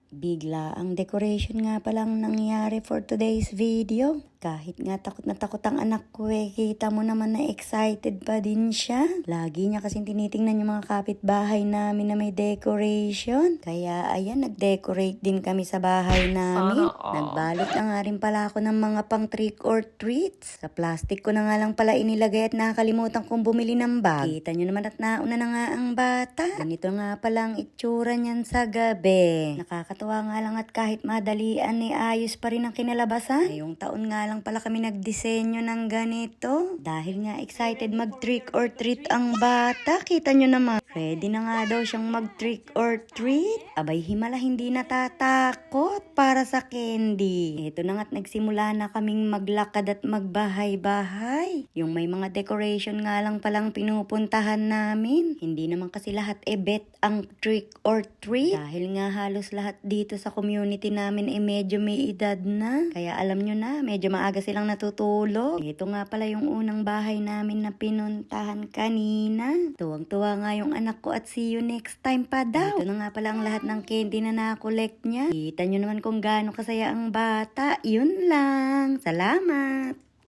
Bigla ang decoration nga palang nangyari for today's video. Kahit nga takot na takot ang anak ko kita mo naman na excited pa din siya. Lagi niya kasing tinitingnan yung mga kapitbahay namin na may decoration. Kaya ayan, nag-decorate din kami sa bahay namin. Nagbalot na nga rin pala ako ng mga pang trick or treats. Sa plastic ko na nga lang pala inilagay at nakakalimutan kong bumili ng bag. Kita nyo naman at nauna na nga ang bata. Ganito nga palang itsura niyan sa gabi. Nakakatuwa nga lang at kahit madalian ayos pa rin ang kinalabasan. Ngayong taon nga lang pala kami nagdisenyo ng ganito. Dahil nga excited mag trick or treat ang bata. Kita nyo naman. Ready na nga daw siyang mag trick or treat. Abay himala hindi natatakot para sa candy. Ito na nga't nagsimula na kaming maglakad at magbahay-bahay. Yung may mga decoration nga lang palang pinupuntahan namin. Hindi naman kasi lahat bet ang trick or treat. Dahil nga halos lahat dito sa community namin medyo may edad na. Kaya alam nyo na, medyo maaga silang natutulog. Ito nga pala yung unang bahay namin na pinuntahan kanina. Tuwang-tuwa nga yung anak ko at see you next time pa daw. Ito na nga pala ang lahat ng candy na na-collect niya. Kita nyo naman kung gaano kasaya ang bata. Yun lang. Salamat!